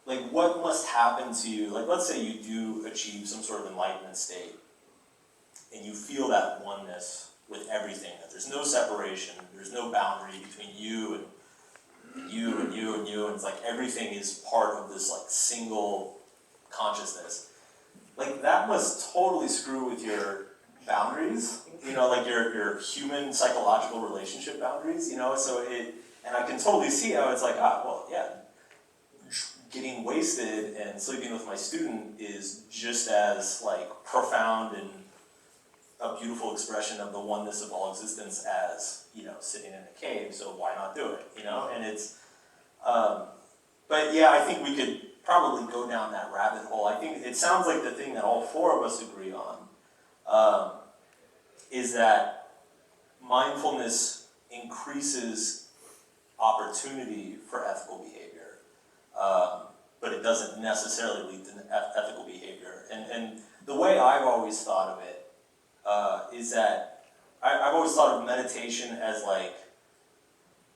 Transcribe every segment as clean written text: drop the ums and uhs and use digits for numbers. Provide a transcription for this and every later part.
like what must happen to you, like let's say you do achieve some sort of enlightenment state, and you feel that oneness with everything, that there's no separation, there's no boundary between you and you and you and you, and it's like everything is part of this like single consciousness. Like that must totally screw with your boundaries, you know, like your human psychological relationship boundaries, you know, so and I can totally see how it's like, well, yeah, getting wasted and sleeping with my student is just as like profound and a beautiful expression of the oneness of all existence as, you know, sitting in a cave, so why not do it, you know? And it's, but yeah, I think we could probably go down that rabbit hole. I think it sounds like the thing that all four of us agree on is that mindfulness increases opportunity for ethical behavior, but it doesn't necessarily lead to ethical behavior. And the way I've always thought of it is that I've always thought of meditation as like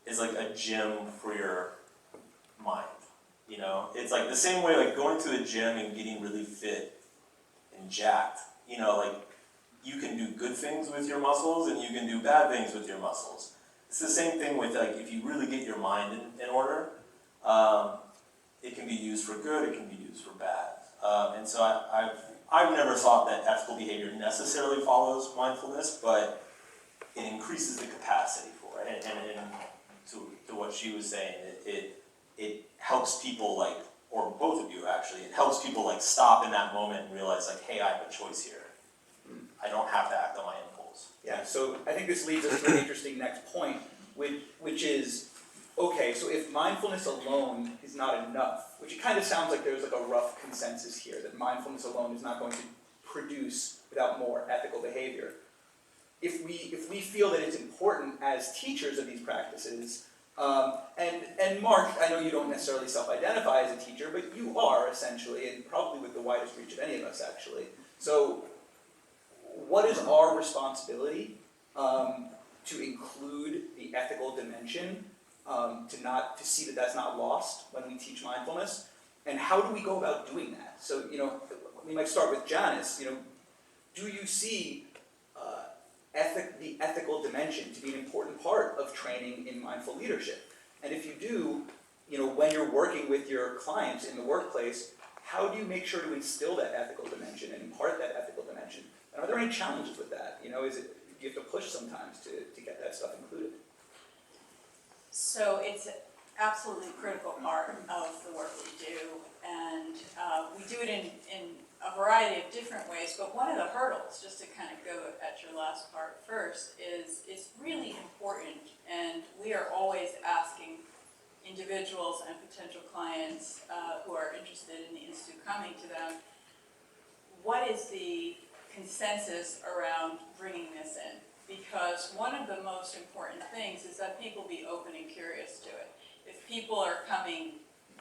a gym for your mind. You know, it's like the same way like going to the gym and getting really fit and jacked. You know, like you can do good things with your muscles and you can do bad things with your muscles. It's the same thing with like if you really get your mind in order, it can be used for good, it can be used for bad. And so I've never thought that ethical behavior necessarily follows mindfulness, but it increases the capacity for it. And to what she was saying, it helps people like, or both of you actually, it helps people like stop in that moment and realize like, hey, I have a choice here. I don't have to act on my impulse. Yeah, so I think this leads us to an interesting next point, which is, okay, so if mindfulness alone is not enough, which it kind of sounds like there's like a rough consensus here, that mindfulness alone is not going to produce without more ethical behavior. If we feel that it's important as teachers of these practices, and Mark, I know you don't necessarily self-identify as a teacher, but you are essentially, and probably with the widest reach of any of us actually. So what is our responsibility to include the ethical dimension, to see that that's not lost when we teach mindfulness, and how do we go about doing that? So, you know, we might start with Janice. You know, do you see the ethical dimension to be an important part of training in mindful leadership? And if you do, you know, when you're working with your clients in the workplace, how do you make sure to instill that ethical dimension and impart that ethical dimension? And are there any challenges with that? You know, do you have to push sometimes to get that stuff included? So it's an absolutely critical part of the work we do, and we do it in a variety of different ways, but one of the hurdles, just to kind of go at your last part first, is it's really important, and we are always asking individuals and potential clients who are interested in the Institute coming to them, what is the consensus around bringing this in? Because one of the most important things is that people be open and curious to it. If people are coming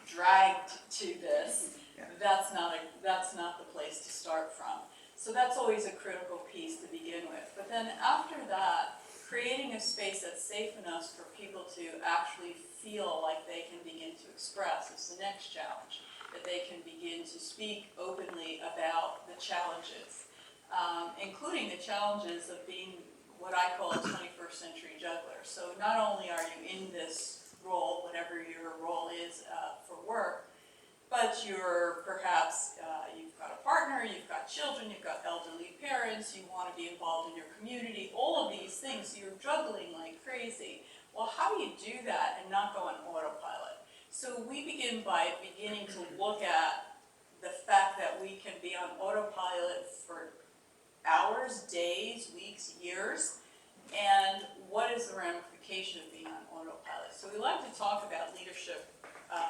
dragged to this, that's not the place to start from. So that's always a critical piece to begin with. But then after that, creating a space that's safe enough for people to actually feel like they can begin to express is the next challenge, that they can begin to speak openly about the challenges, including the challenges of being what I call a 21st century juggler. So not only are you in this role, whatever your role is for work, but you're perhaps, you've got a partner, you've got children, you've got elderly parents, you want to be involved in your community, all of these things, you're juggling like crazy. Well, how do you do that and not go on autopilot? So we begin by beginning to look at the fact that we can be on autopilot for hours, days, weeks, years, and what is the ramification of being on autopilot? So we like to talk about leadership,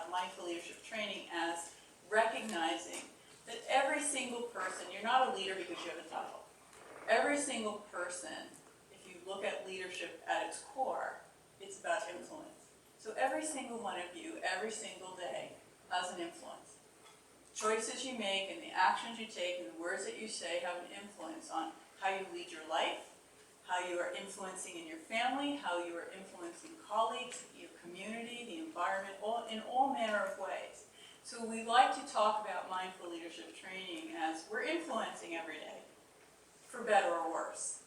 mindful leadership training as recognizing that every single person, you're not a leader because you have a title. Every single person, if you look at leadership at its core, it's about influence. So every single one of you, every single day, has an influence. Choices you make and the actions you take and the words that you say have an influence on how you lead your life, how you are influencing in your family, how you are influencing colleagues, your community, the environment, in all manner of ways. So we like to talk about mindful leadership training as we're influencing every day, for better or worse.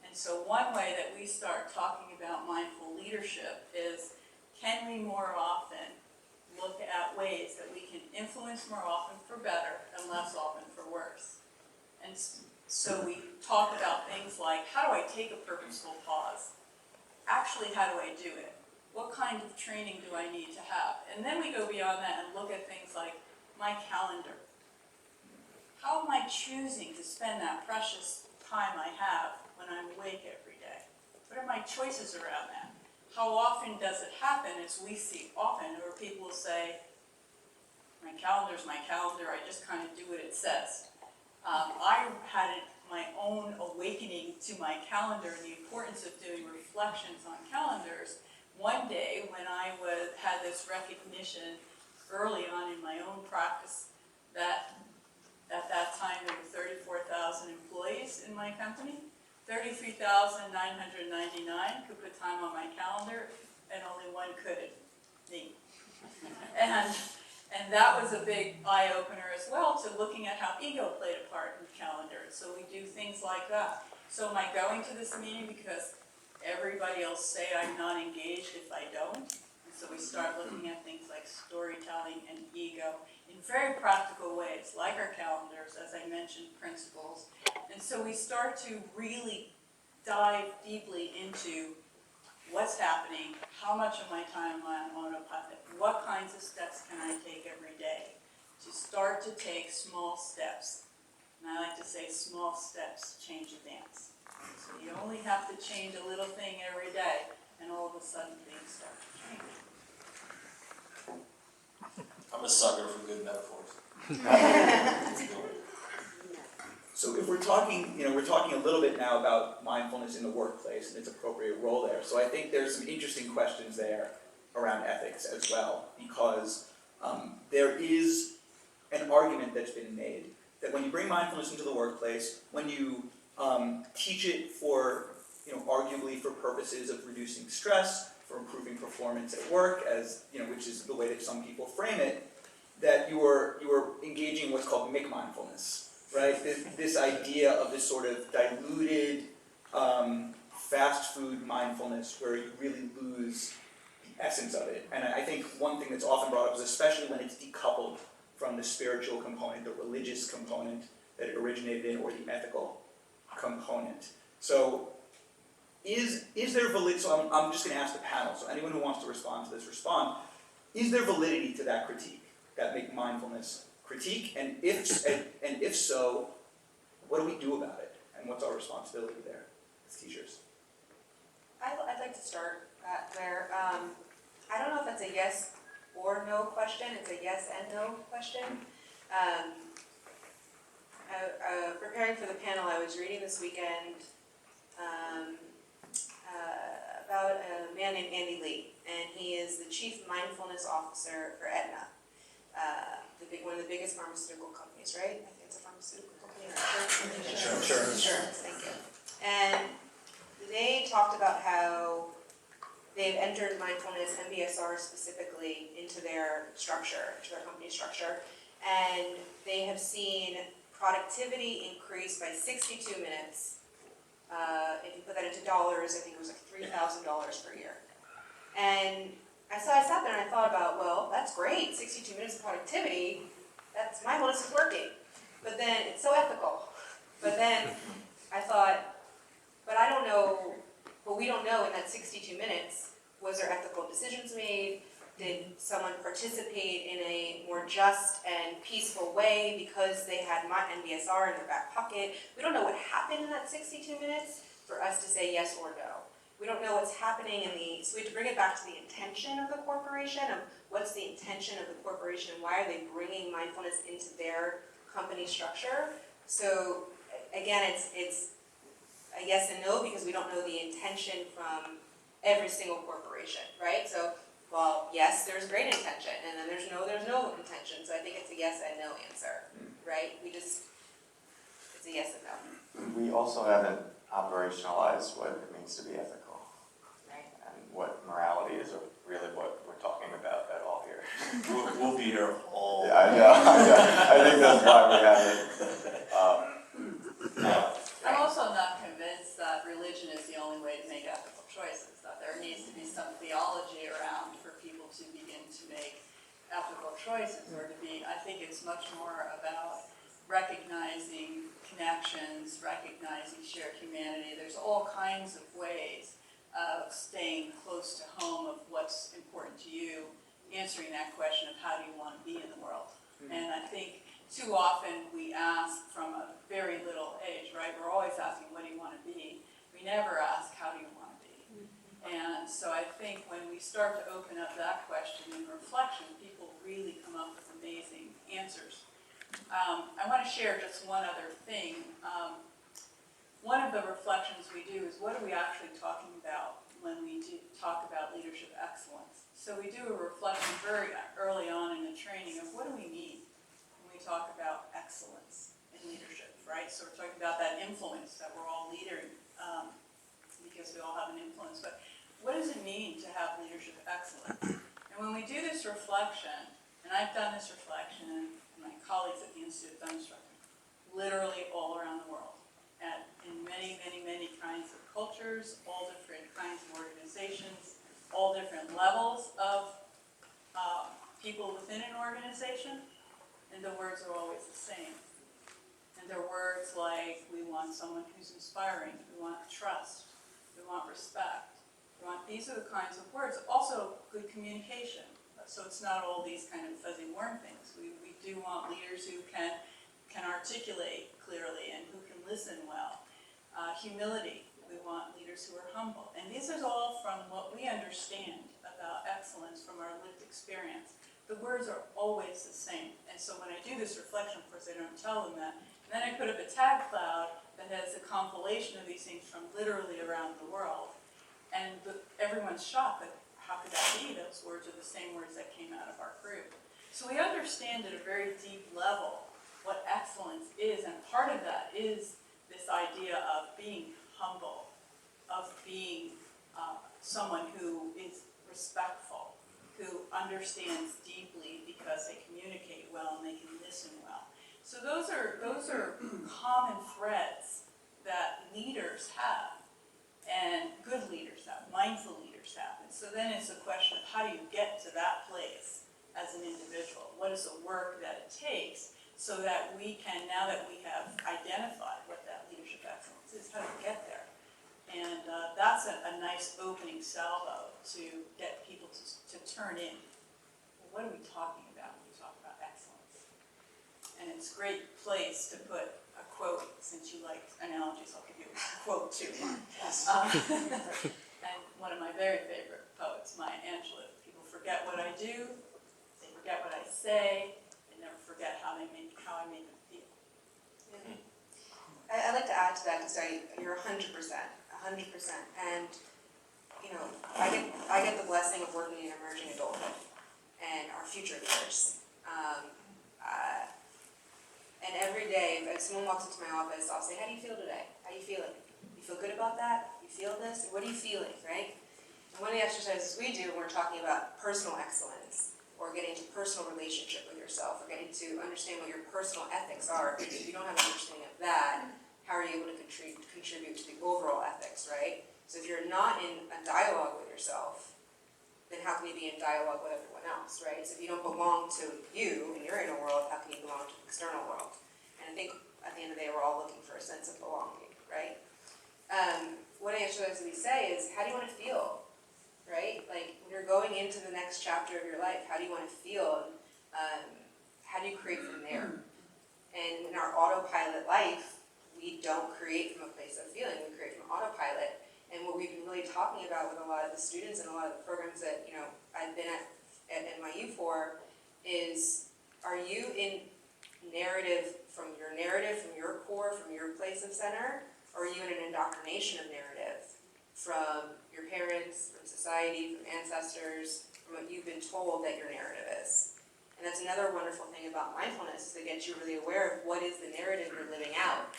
And so one way that we start talking about mindful leadership is, can we more often look at ways that we can influence more often for better and less often for worse? And so we talk about things like, how do I take a purposeful pause? Actually, how do I do it? What kind of training do I need to have? And then we go beyond that and look at things like my calendar. How am I choosing to spend that precious time I have when I'm awake every day? What are my choices around that? How often does it happen, as we see often, or people will say, my calendar's my calendar, I just kind of do what it says. I had my own awakening to my calendar and the importance of doing reflections on calendars one day when I had this recognition early on in my own practice that at that time there were 34,000 employees in my company. 33,999 could put time on my calendar, and only one couldn't, me. And that was a big eye-opener as well to looking at how ego played a part in the calendar. So we do things like that. So am I going to this meeting because everybody else say I'm not engaged if I don't? And so we start looking at things like storytelling and ego in very practical ways, like our calendars, as I mentioned, principles. And so we start to really dive deeply into what's happening, how much of my time am I on autopilot, what kinds of steps can I take every day to start to take small steps. And I like to say small steps change a dance. So you only have to change a little thing every day, and all of a sudden things start to change. I'm a sucker for good metaphors. So if we're talking, we're talking a little bit now about mindfulness in the workplace and its appropriate role there. So I think there's some interesting questions there around ethics as well, because there is an argument that's been made that when you bring mindfulness into the workplace, when you teach it for, arguably for purposes of reducing stress, for improving performance at work, as which is the way that some people frame it, that you are engaging what's called McMindfulness. Right, this idea of this sort of diluted fast food mindfulness where you really lose the essence of it. And I think one thing that's often brought up is especially when it's decoupled from the spiritual component, the religious component that it originated in, or the ethical component. So is there validity, so I'm just going to ask the panel, so anyone who wants to respond to this, respond. Is there validity to that critique, that McMindfulness critique, and if so, what do we do about it, and what's our responsibility there as teachers? I'd like to start there. I don't know if that's a yes or no question. It's a yes and no question. Preparing for the panel, I was reading this weekend about a man named Andy Lee, and he is the Chief Mindfulness Officer for Aetna. One of the biggest pharmaceutical companies, right? I think it's a pharmaceutical company or insurance. Thank you. And they talked about how they've entered mindfulness, MBSR specifically, into their structure, into their company structure, and they have seen productivity increase by 62 minutes. If you put that into dollars, I think it was like $3,000 per year. And so I sat there and I thought about, well, that's great, 62 minutes of productivity, that's mindfulness is working. But then it's so ethical. But then I thought, but I don't know, but we don't know in that 62 minutes, was there ethical decisions made? Did someone participate in a more just and peaceful way because they had my NBSR in their back pocket? We don't know what happened in that 62 minutes for us to say yes or no. We don't know what's happening so we have to bring it back to the intention of the corporation, of what's the intention of the corporation, and why are they bringing mindfulness into their company structure. So again, it's a yes and no because we don't know the intention from every single corporation, right? So, well, yes, there's great intention, and then there's no intention. So I think it's a yes and no answer, right? It's a yes and no. We also haven't operationalized what it means to be ethical. What morality is really what we're talking about at all here. We'll be here all I know, I think that's why we have it. I'm also not convinced that religion is the only way to make ethical choices, that there needs to be some theology around for people to begin to make ethical choices, or to be, I think it's much more about recognizing connections, recognizing shared humanity. There's all kinds of ways of staying close to home of what's important to you, answering that question of how do you want to be in the world. And I think too often we ask from a very little age, right? We're always asking, what do you want to be? We never ask, how do you want to be? And so I think when we start to open up that question in reflection, people really come up with amazing answers. I want to share just one other thing. One of the reflections we do is, what are we actually talking about when we talk about leadership excellence? So we do a reflection very early on in the training of what do we mean when we talk about excellence in leadership, right? So we're talking about that influence that we're all leading, because we all have an influence. But what does it mean to have leadership excellence? And when we do this reflection, and I've done this reflection, and my colleagues at the Institute have done this reflection, literally all around the world, and in many, many, many kinds of cultures, all different kinds of organizations, all different levels of people within an organization, and the words are always the same. And they're words like, we want someone who's inspiring, we want trust, we want respect, we want, these are the kinds of words. Also, good communication. So it's not all these kind of fuzzy warm things. We do want leaders who can articulate clearly and who can listen well. Humility, we want leaders who are humble. And these are all from what we understand about excellence from our lived experience. The words are always the same. And so when I do this reflection, of course I don't tell them that. And then I put up a tag cloud that has a compilation of these things from literally around the world. And everyone's shocked that how could that be? Those words are the same words that came out of our group. So we understand at a very deep level what excellence is, and part of that is this idea of being humble, of being someone who is respectful, who understands deeply because they communicate well and they can listen well. So those are common threads that leaders have, and good leaders have, mindful leaders have. And so then it's a question of how do you get to that place as an individual? What is the work that it takes so that we can, now that we have identified what that leadership excellence is, how do we get there? And that's a nice opening salvo to get people to turn in. Well, what are we talking about when we talk about excellence? And it's a great place to put a quote, since you like analogies, I'll give you a quote too. Yes. And one of my very favorite poets, Maya Angelou, people forget what I do, they forget what I say, they never forget how I make them feel. Yeah. I'd like to add to that, because you're 100%. And, you know, I get the blessing of working in emerging adulthood and our future leaders. And every day, if someone walks into my office, I'll say, how do you feel today? How are you feeling? You feel good about that? You feel this? What are you feeling, right? And one of the exercises we do when we're talking about personal excellence, or getting to personal relationship with yourself, or getting to understand what your personal ethics are, because if you don't have an understanding of that, how are you able to contribute to the overall ethics, right? So if you're not in a dialogue with yourself, then how can you be in dialogue with everyone else, right? So if you don't belong to you in your inner world, how can you belong to the external world? And I think at the end of the day, we're all looking for a sense of belonging, right? One exercise we say is, how do you want to feel, right? Like, when you're going into the next chapter of your life, how do you want to feel? How do you create from there? And in our autopilot life, we don't create from a place of feeling, we create from autopilot. And what we've been really talking about with a lot of the students and a lot of the programs that, you know, I've been at NYU for is, are you in narrative, from your core, from your place of center, or are you in an indoctrination of narrative from your parents, from society, from ancestors, from what you've been told that your narrative is? And that's another wonderful thing about mindfulness, is to get you really aware of what is the narrative you're living out.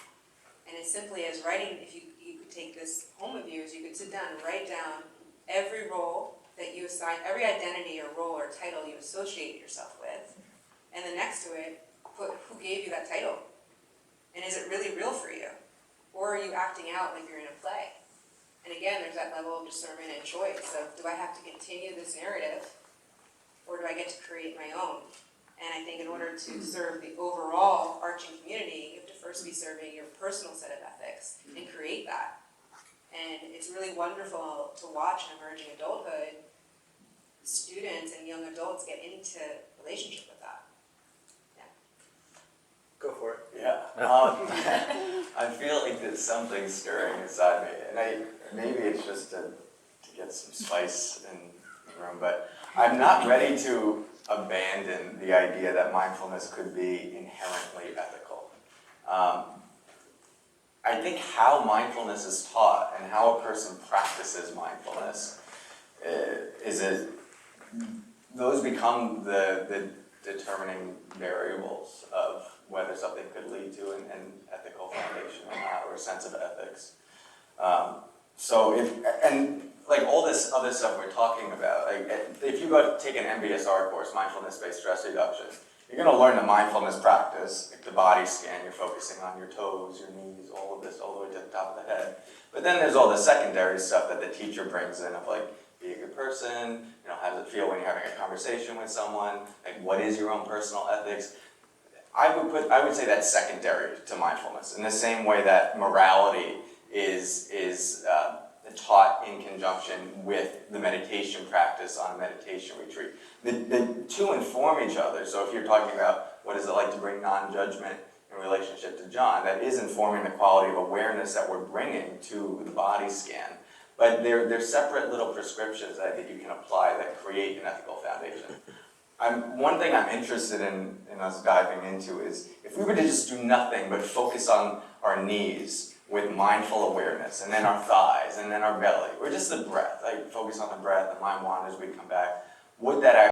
And as simply as writing, if you could take this home with you, is you could sit down and write down every role that you assign, every identity or role or title you associate yourself with, and then then next to it, put who gave you that title? And is it really real for you? Or are you acting out like you're in a play? And again, there's that level of discernment and choice of, do I have to continue this narrative, or do I get to create my own? And I think in order to serve the overall arching community, you have to first be serving your personal set of ethics and create that. And it's really wonderful to watch in emerging adulthood, students and young adults get into relationship with that. Go for it. Yeah, I feel like there's something stirring inside me, and maybe it's just to get some spice in the room, but I'm not ready to abandon the idea that mindfulness could be inherently ethical. I think how mindfulness is taught and how a person practices mindfulness those become the determining variables of whether something could lead to an ethical foundation or not, or a sense of ethics. Like all this other stuff we're talking about, like if you go take an MBSR course, mindfulness-based stress reduction, you're going to learn the mindfulness practice, like the body scan, you're focusing on your toes, your knees, all of this, all the way to the top of the head. But then there's all the secondary stuff that the teacher brings in of like, be a good person, how does it feel when you're having a conversation with someone, like what is your own personal ethics? I would say that's secondary to mindfulness, in the same way that morality is taught in conjunction with the meditation practice on a meditation retreat. The two inform each other, so if you're talking about what is it like to bring non-judgment in relationship to John, that is informing the quality of awareness that we're bringing to the body scan. But they're separate little prescriptions that I think you can apply that create an ethical foundation. One thing I'm interested in us diving into is if we were to just do nothing but focus on our knees with mindful awareness, and then our thighs, and then our belly, or just the breath, like focus on the breath, the mind wanders, we come back, would that